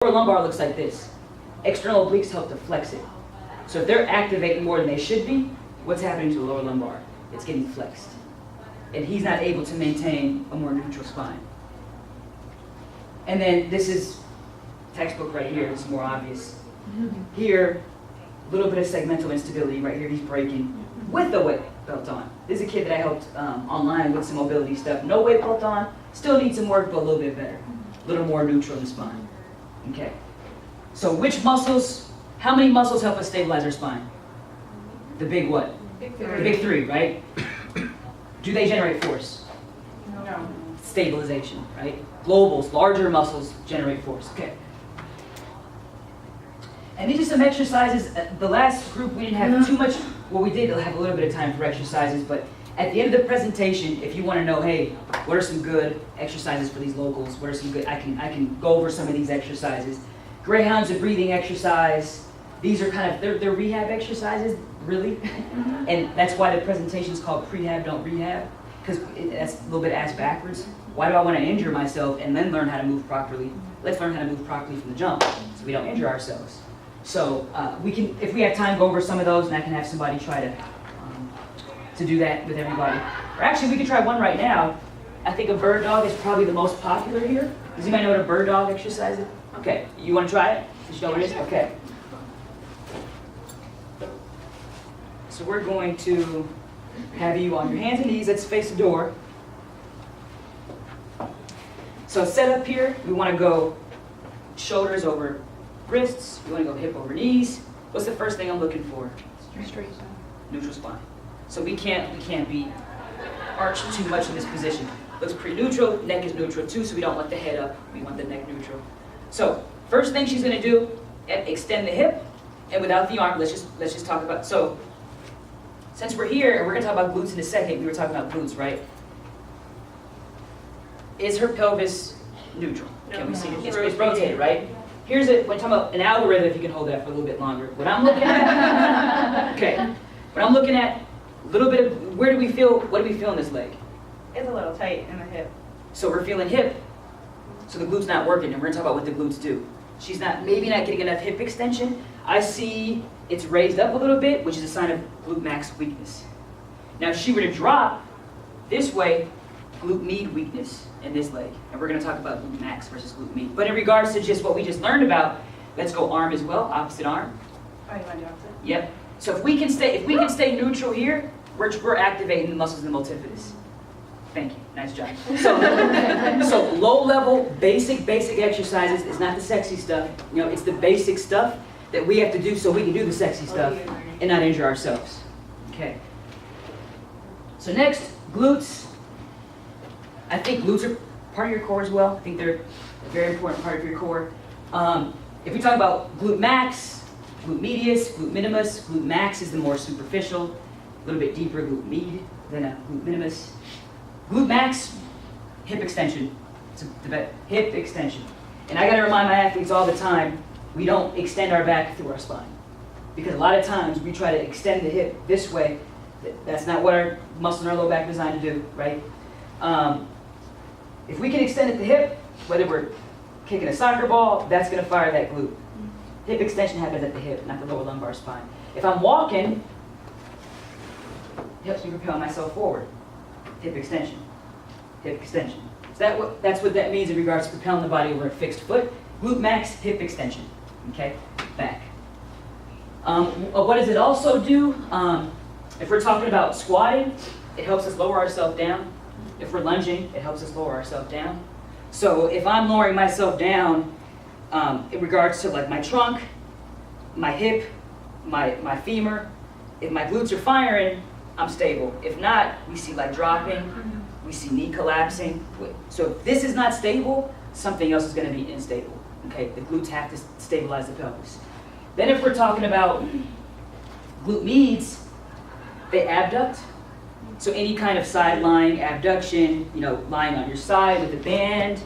Lower lumbar looks like this. External obliques help to flex it. So if they're activating more than they should be, what's happening to the lower lumbar? It's getting flexed. And he's not able to maintain a more neutral spine. And then this is textbook right here, it's more obvious. Here, a little bit of segmental instability right here, he's breaking with the weight belt on. This is a kid that I helped online with some mobility stuff. No weight belt on, still needs some work, but a little bit better. A little more neutral in the spine. Okay. So which muscles, how many muscles help us stabilize our spine? The big what? Big three. The big three, right? Do they generate force? No. Stabilization, right? Globals, larger muscles generate force. Okay. And these are some exercises. The last group we didn't have too much, well we did have a little bit of time for exercises, but at the end of the presentation, if you want to know, hey, what are some good exercises for these locals? What are some good, I can go over some of these exercises. Greyhound's a breathing exercise. These are kind of, they're rehab exercises, really. And that's why the presentation is called Prehab, Don't Rehab, because that's a little bit ass backwards. Why do I want to injure myself and then learn how to move properly? Let's learn how to move properly from the jump so we don't injure ourselves. So we can, if we have time, go over some of those, and I can have somebody try to do that with everybody. Or actually, we could try one right now. I think a bird dog is probably the most popular here. Does anybody know what a bird dog exercise is? Okay, you want to try it? Does you know what it is? Okay. So we're going to have you on your hands and knees. Let's face the door. So set up here, we want to go shoulders over wrists. We want to go hip over knees. What's the first thing I'm looking for? Straight. Neutral spine. So we can't be arched too much in this position. Looks pretty neutral. Neck is neutral too, so we don't want the head up. We want the neck neutral. So first thing she's going to do, extend the hip, and without the arm. Let's just talk about. So since we're here, and we're going to talk about glutes in a second. We were talking about glutes, right? Is her pelvis neutral? Can we see it? It's rotated, right? Here's it. When talking about an algorithm, if you can hold that for a little bit longer. What I'm looking at, okay. What I'm looking at, a little bit of, where do we feel, what do we feel in this leg? It's a little tight in the hip. So we're feeling hip, so the glute's not working, and we're gonna talk about what the glutes do. She's maybe not getting enough hip extension. I see it's raised up a little bit, which is a sign of glute max weakness. Now if she were to drop this way, glute med weakness in this leg. And we're gonna talk about glute max versus glute med. But in regards to just what we just learned about, let's go arm as well, opposite arm. Oh, you want to do opposite? Yep. So if we can stay neutral here, we're activating the muscles in the multifidus. Thank you. Nice job. So low level, basic exercises is not the sexy stuff. You know, it's the basic stuff that we have to do so we can do the sexy stuff and not injure ourselves. Okay. So next, glutes. I think glutes are part of your core as well. I think they're a very important part of your core. If we talk about glute max, glute medius, glute minimus, glute max is the more superficial, a little bit deeper glute med than a glute minimus. Glute max, hip extension. It's the hip extension. And I gotta remind my athletes all the time, we don't extend our back through our spine. Because a lot of times we try to extend the hip this way. That's not what our muscles in our low back are designed to do, right? If we can extend at the hip, whether we're kicking a soccer ball, that's gonna fire that glute. Hip extension happens at the hip, not the lower lumbar spine. If I'm walking, it helps me propel myself forward. Hip extension. Hip extension. So that's what that means in regards to propelling the body over a fixed foot. Glute max, hip extension. Okay? Back. What does it also do? If we're talking about squatting, it helps us lower ourselves down. If we're lunging, it helps us lower ourselves down. So if I'm lowering myself down, in regards to like my trunk, my hip, my femur, if my glutes are firing, I'm stable. If not, we see leg dropping, we see knee collapsing. So if this is not stable, something else is going to be unstable. Okay, the glutes have to stabilize the pelvis. Then if we're talking about glute meds, they abduct. So any kind of side lying abduction, you know, lying on your side with a band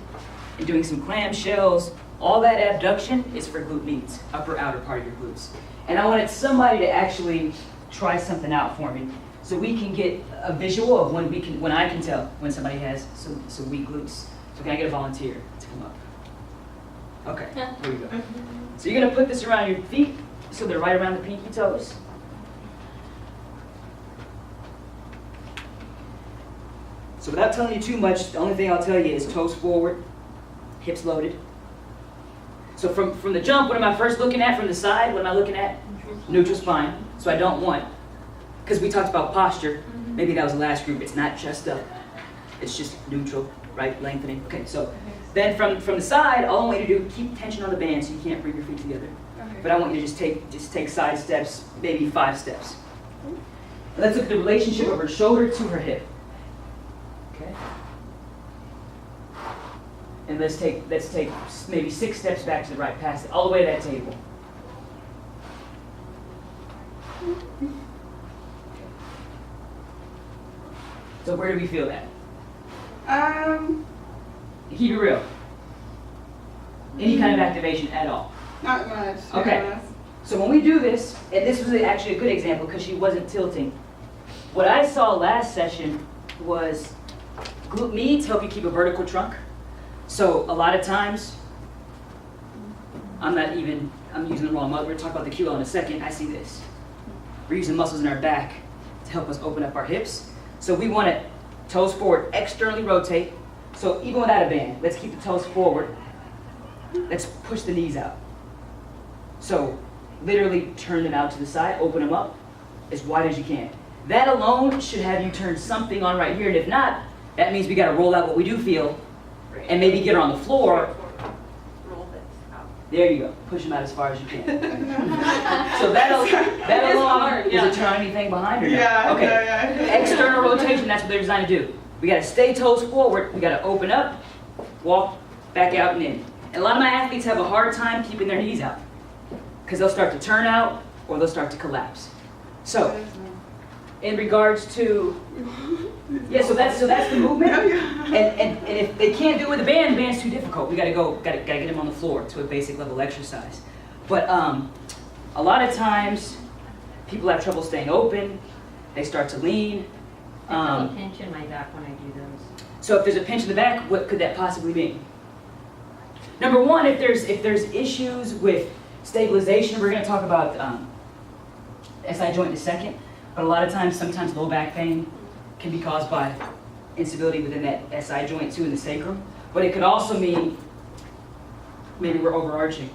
and doing some clamshells, all that abduction is for glute meds, upper outer part of your glutes. And I wanted somebody to actually try something out for me so we can get a visual of when I can tell when somebody has some weak glutes. So can I get a volunteer to come up? Okay, here we go. So you're gonna put this around your feet, so they're right around the pinky toes. So without telling you too much, the only thing I'll tell you is toes forward, hips loaded. So from the jump, what am I first looking at from the side? What am I looking at? Neutral spine. So I don't want, because we talked about posture, maybe that was the last group, it's not just up. It's just neutral, right? Lengthening. Okay, so then from the side, all I want you to do, keep tension on the band so you can't bring your feet together. Okay. But I want you to just take side steps, maybe 5 steps. Let's look at the relationship of her shoulder to her hip. Okay. And let's take maybe 6 steps back to the right, past it, all the way to that table. So where do we feel that? Keep it real. Any kind of activation at all. Not much. Okay. So when we do this, and this was actually a good example because she wasn't tilting. What I saw last session was glute meads help you keep a vertical trunk. So a lot of times, I'm using the wrong muscle. We're talking about the QL in a second. I see this. We're using muscles in our back to help us open up our hips. So we want to toes forward, externally rotate. So even without a band, let's keep the toes forward. Let's push the knees out. So literally turn them out to the side, open them up as wide as you can. That alone should have you turn something on right here, and if not, that means we got to roll out what we do feel and maybe get her on the floor. Roll this out. There you go. Push them out as far as you can. So that alone, hard, does yeah. it turn anything behind or no? Yeah. Okay. Yeah. External rotation, that's what they're designed to do. We got to stay toes forward. We got to open up, walk back out and in. And a lot of my athletes have a hard time keeping their knees out because they'll start to turn out or they'll start to collapse. So, in regards to, so that's the movement. And if they can't do it with a band, the band's too difficult. We gotta get them on the floor to a basic level exercise. But a lot of times, people have trouble staying open. They start to lean. I feel a pinch in my back when I do those. So if there's a pinch in the back, what could that possibly mean? Number one, if there's issues with stabilization, we're gonna talk about SI joint in a second. But a lot of times, sometimes low back pain can be caused by instability within that SI joint too in the sacrum. But it could also mean maybe we're overarching.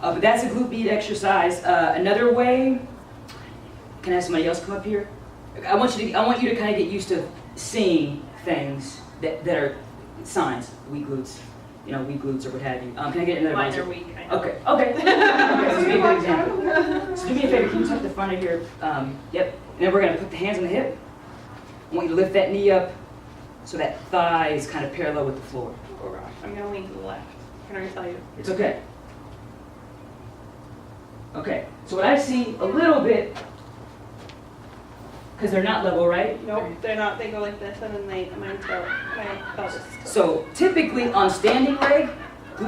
But that's a glute med exercise. Another way, can I have somebody else come up here? I want you to kind of get used to seeing things that are signs, weak glutes, weak glutes or what have you. Can I get another Mine one? are weak, I know. Okay. Okay, so be a good example. So do me a favor, can you tuck the front of your, yep. And then we're gonna put the hands on the hip. I want you to lift that knee up so that thigh is kind of parallel with the floor. Oh gosh, I'm gonna lean to the left. Can I tell you? It's okay. Okay, so what I see a little bit, because they're not level, right? Nope, they're not. They go like this, and then my pelvis. So typically on standing leg,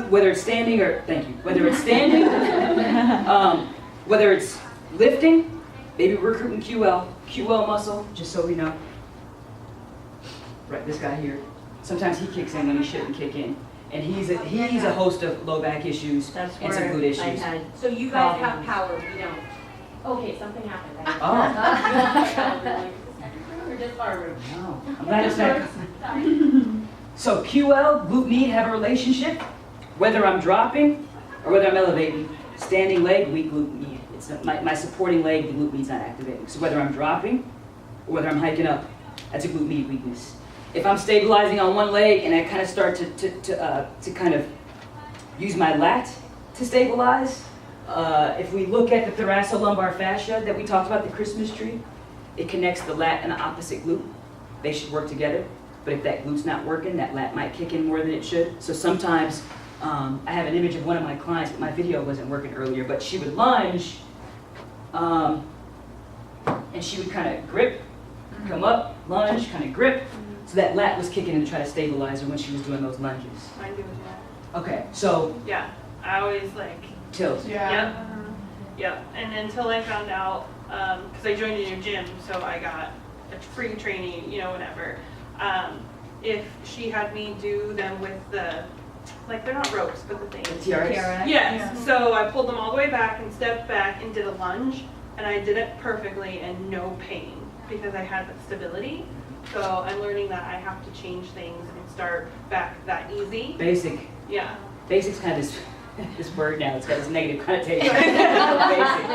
whether it's standing or, thank you, whether it's standing, whether it's lifting, maybe we're recruiting QL muscle, just so we know. Right, this guy here. Sometimes he kicks in when he shouldn't kick in. And he's a host of low back issues That's and some where glute issues. I had. So you guys have power, we don't. Okay, something happened. Oh. We're just forward. No, I'm glad it's that. So QL, glute med have a relationship, whether I'm dropping or whether I'm elevating. Standing leg, weak glute med. It's my supporting leg, the glute med's not activating. So whether I'm dropping or whether I'm hiking up, that's a glute med weakness. If I'm stabilizing on one leg and I kind of start to kind of use my lat to stabilize, if we look at the thoracolumbar fascia that we talked about, the Christmas tree, it connects the lat and the opposite glute. They should work together. But if that glute's not working, that lat might kick in more than it should. So sometimes, I have an image of one of my clients, but my video wasn't working earlier, but she would lunge, and she would kind of grip, come up, lunge, kind of grip. So that lat was kicking in to try to stabilize her when she was doing those lunges. Mine doing that. Okay, so Yeah, I always like. tilt. Yeah. Yep. And until I found out, because I joined a new gym, so I got a free training, whatever. If she had me do them with the like they're not ropes, but the things. TRX? TRX. Yes, so I pulled them all the way back and stepped back and did a lunge, and I did it perfectly and no pain because I had the stability. So I'm learning that I have to change things and start back that easy. Basic. Yeah. Basic's kind of this word now, it's got this negative connotation. Basic.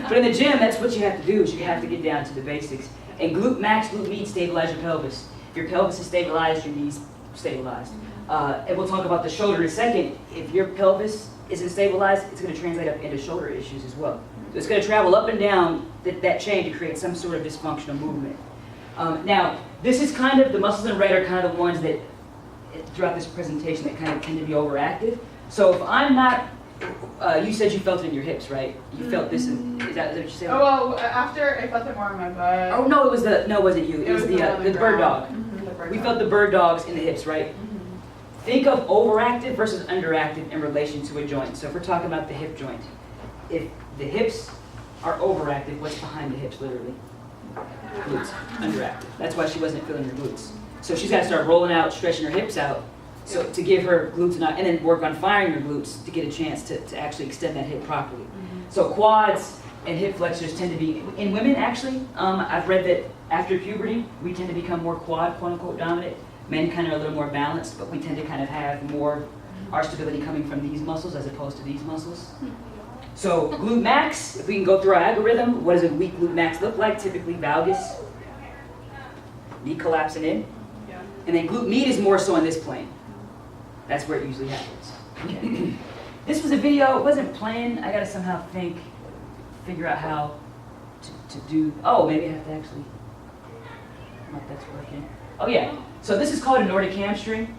But in the gym, that's what you have to do, is you have to get down to the basics. And glute max, glute med stabilize your pelvis. If your pelvis is stabilized, your knees stabilized. And we'll talk about the shoulder in a second. If your pelvis isn't stabilized, it's going to translate up into shoulder issues as well. So it's going to travel up and down that chain to create some sort of dysfunctional movement. Now, this is kind of, the muscles in red are kind of the ones that, throughout this presentation, that kind of tend to be overactive. So if I'm not, you said you felt it in your hips, right? You felt this, is that what you said? Oh, well, after I felt it more in my butt. Oh, no, it wasn't you. It was the bird dog. Mm-hmm, the bird We dog. felt the bird dogs in the hips, right? Mhm. Think of overactive versus underactive in relation to a joint. So if we're talking about the hip joint, if the hips are overactive, what's behind the hips, literally? Glutes, underactive. That's why she wasn't feeling her glutes. So she's got to start rolling out, stretching her hips out, so to give her glutes, and then work on firing her glutes to get a chance to actually extend that hip properly. So quads and hip flexors tend to be, in women actually, I've read that after puberty, we tend to become more quad, quote unquote, dominant. Men kind of are a little more balanced, but we tend to kind of have more, our stability coming from these muscles as opposed to these muscles. So glute max, if we can go through our algorithm, what does a weak glute max look like? Typically valgus, knee collapsing in. Yeah. And then glute med is more so on this plane. That's where it usually happens. Okay. This was a video, it wasn't planned. I gotta somehow figure out how to do, oh, maybe I have to actually, I don't know if that's working. Oh yeah, so this is called a Nordic hamstring.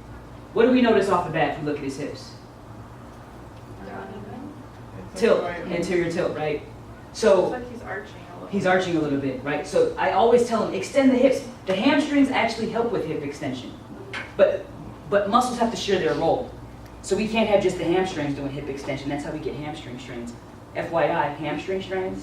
What do we notice off the bat if we look at his hips? Tilt, anterior tilt, right? So Looks like he's arching a little. he's arching a little bit, right? So I always tell him, extend the hips. The hamstrings actually help with hip extension. But muscles have to share their role. So we can't have just the hamstrings doing hip extension. That's how we get hamstring strains. FYI, hamstring strains